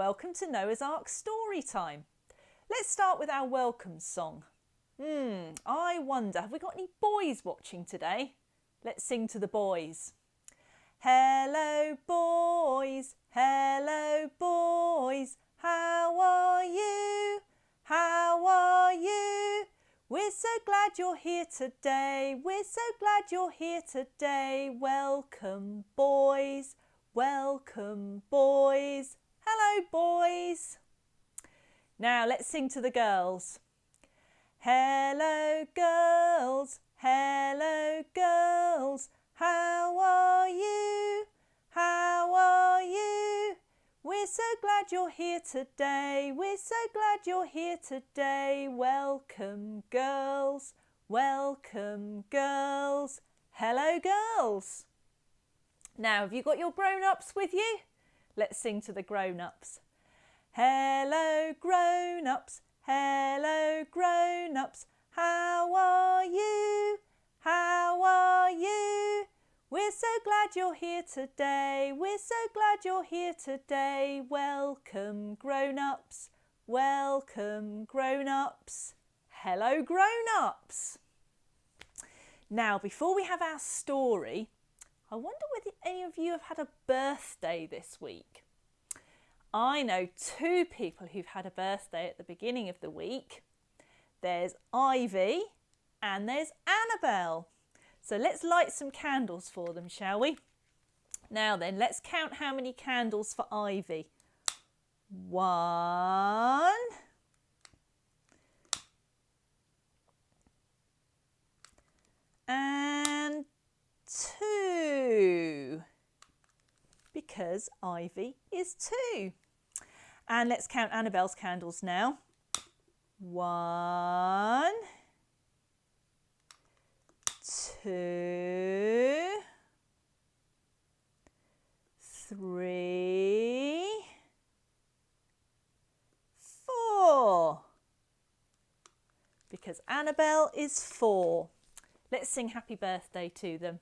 welcome to Noah's Ark story time. Let's start with our welcome song. I wonder, have we got any boys watching today? Let's sing to the boys. Hello boys, how are you? How are you? We're so glad you're here today, we're so glad you're here today. Welcome boys, welcome boys. Hello boys. Now let's sing to the girls. Hello girls, how are you? How are you? We're so glad you're here today, we're so glad you're here today. Welcome girls, welcome girls. Hello girls. Now have you got your grown-ups with you? Let's sing to the grown-ups. Hello grown-ups, how are you? How are you? We're so glad you're here today, we're so glad you're here today. Welcome grown-ups, welcome grown-ups. Hello grown-ups. Now before we have our story, I wonder whether any of you have had a birthday this week. I know two people who've had a birthday at the beginning of the week. There's Ivy and there's Annabelle. So let's light some candles for them, shall we? Now then, let's count how many candles for Ivy. 1. And 2. Because Ivy is 2. And let's count Annabelle's candles now. 1, 2, 3, 4. Because Annabelle is 4. Let's sing happy birthday to them.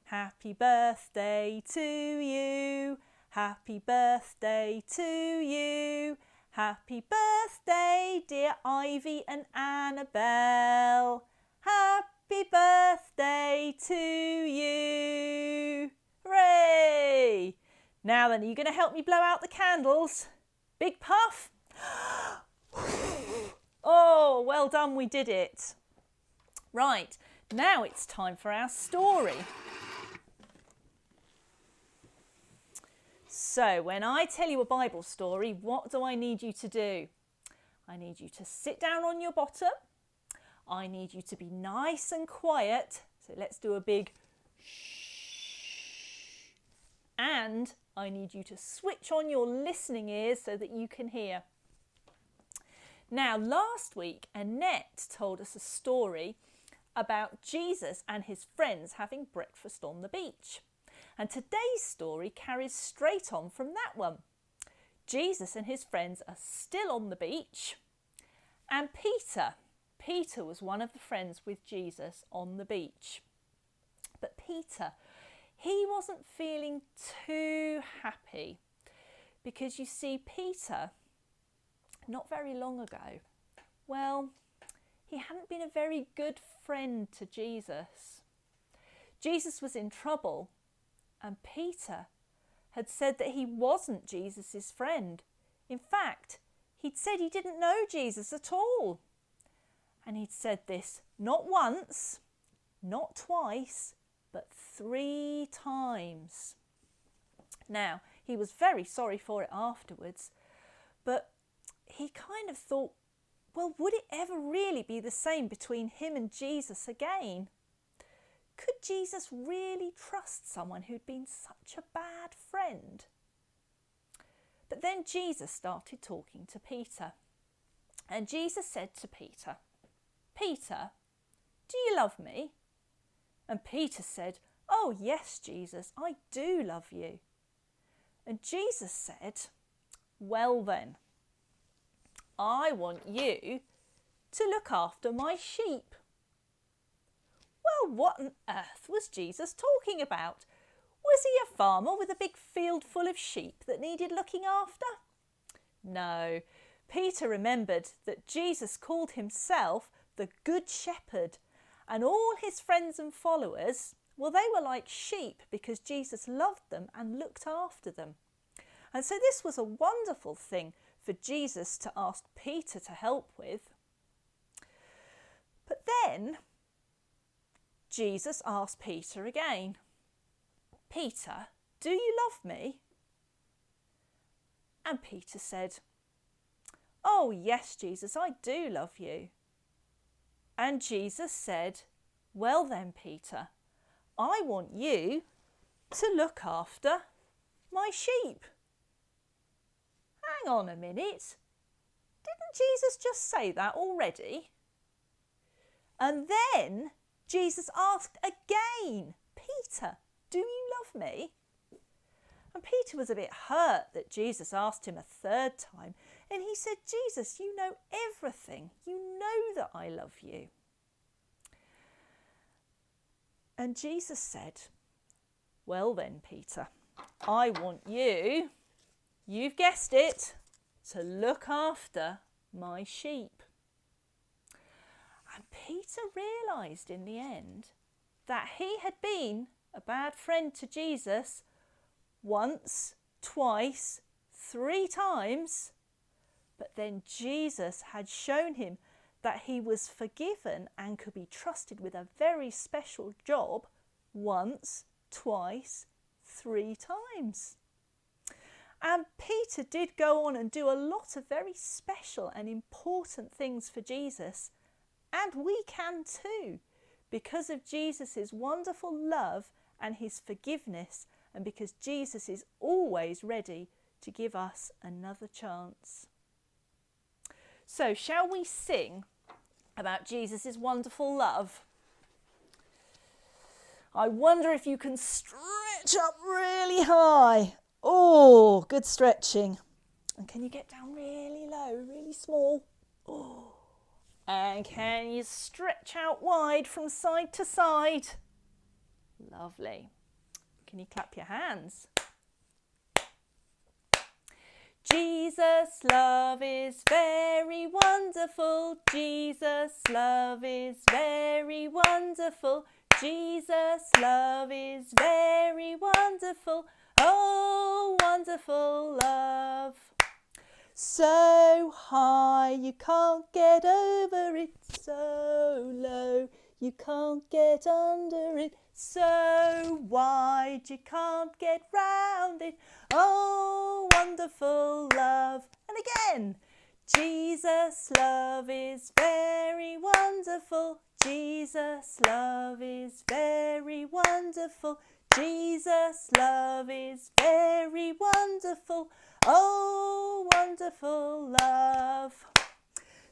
Happy birthday to you. Happy birthday to you. Happy birthday, dear Ivy and Annabelle. Happy birthday to you. Hooray! Now then, are you going to help me blow out the candles? Big puff. Oh, well done, we did it. Right, now it's time for our story. So when I tell you a Bible story, what do I need you to do? I need you to sit down on your bottom. I need you to be nice and quiet. So let's do a big shh. And I need you to switch on your listening ears so that you can hear. Now, last week, Annette told us a story about Jesus and his friends having breakfast on the beach. And today's story carries straight on from that one. Jesus and his friends are still on the beach. And Peter was one of the friends with Jesus on the beach. But Peter, he wasn't feeling too happy. Because you see, Peter, not very long ago, well, he hadn't been a very good friend to Jesus. Jesus was in trouble. And Peter had said that he wasn't Jesus' friend. In fact, he'd said he didn't know Jesus at all. And he'd said this not once, not twice, but 3 times. Now, he was very sorry for it afterwards, but he kind of thought, well, would it ever really be the same between him and Jesus again? Could Jesus really trust someone who'd been such a bad friend? But then Jesus started talking to Peter. And Jesus said to Peter, Peter, do you love me? And Peter said, oh yes, Jesus, I do love you. And Jesus said, well then, I want you to look after my sheep. Well, what on earth was Jesus talking about? Was he a farmer with a big field full of sheep that needed looking after? No. Peter remembered that Jesus called himself the Good Shepherd, and all his friends and followers, well, they were like sheep because Jesus loved them and looked after them. And so this was a wonderful thing for Jesus to ask Peter to help with. But then Jesus asked Peter again, Peter, do you love me? And Peter said, oh yes, Jesus, I do love you. And Jesus said, well then, Peter, I want you to look after my sheep. Hang on a minute. Didn't Jesus just say that already? And then Jesus asked again, Peter, do you love me? And Peter was a bit hurt that Jesus asked him a third time. And he said, Jesus, you know everything. You know that I love you. And Jesus said, well then, Peter, I want you, you've guessed it, to look after my sheep. And Peter realised in the end that he had been a bad friend to Jesus once, twice, 3 times, but then Jesus had shown him that he was forgiven and could be trusted with a very special job once, twice, 3 times. And Peter did go on and do a lot of very special and important things for Jesus. And we can too, because of Jesus' wonderful love and his forgiveness, and because Jesus is always ready to give us another chance. So shall we sing about Jesus' wonderful love? I wonder if you can stretch up really high. Oh, good stretching. And can you get down really low, really small? Oh. And can you stretch out wide from side to side? Lovely. Can you clap your hands? Jesus' love is very wonderful. Jesus' love is very wonderful. Jesus' love is very wonderful. Oh, wonderful love. So high you can't get over it. So low you can't get under it. So wide you can't get round it. Oh, wonderful love. And again. Jesus' love is very wonderful. Jesus' love is very wonderful. Jesus' love is very wonderful. Oh, wonderful love.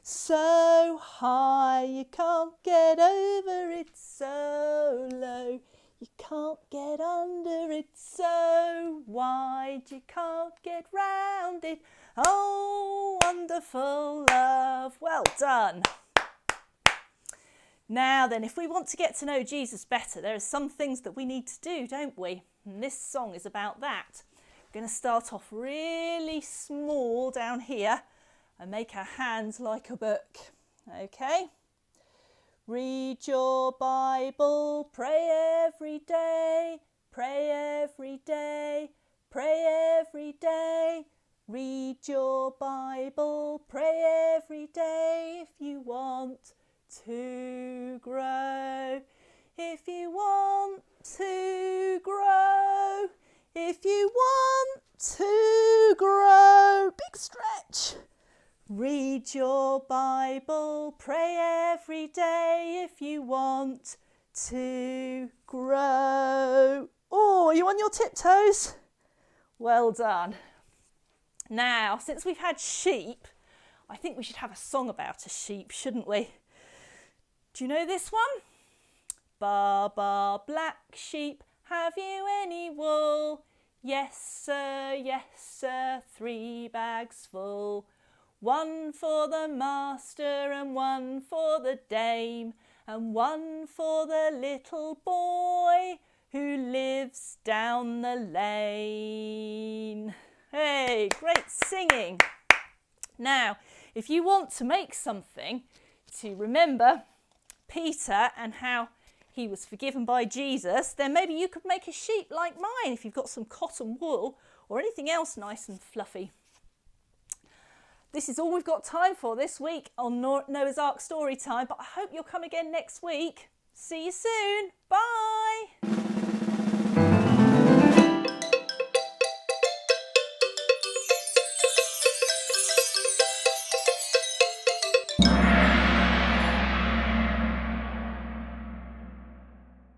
So high you can't get over it. So low you can't get under it. So wide you can't get round it. Oh, wonderful love. Well done. Now then, if we want to get to know Jesus better, there are some things that we need to do, don't we? And this song is about that. We're going to start off really small down here and make our hands like a book. Okay? Read your Bible, pray every day, pray every day, pray every day. Read your Bible, pray every day if you want to grow. If you want to grow. If you want to grow. Big stretch. Read your Bible, pray every day if you want to grow. Oh, are you on your tiptoes? Well done. Now, since we've had sheep, I think we should have a song about a sheep, shouldn't we? Do you know this one? Ba ba black sheep, have you any wool? Yes sir, 3 bags full. 1 for the master and 1 for the dame, and 1 for the little boy who lives down the lane. Hey, great singing. Now, if you want to make something to remember Peter and how he was forgiven by Jesus, then maybe you could make a sheep like mine if you've got some cotton wool or anything else nice and fluffy. This is all we've got time for this week on Noah's Ark Story Time, but I hope you'll come again next week. See you soon. Bye.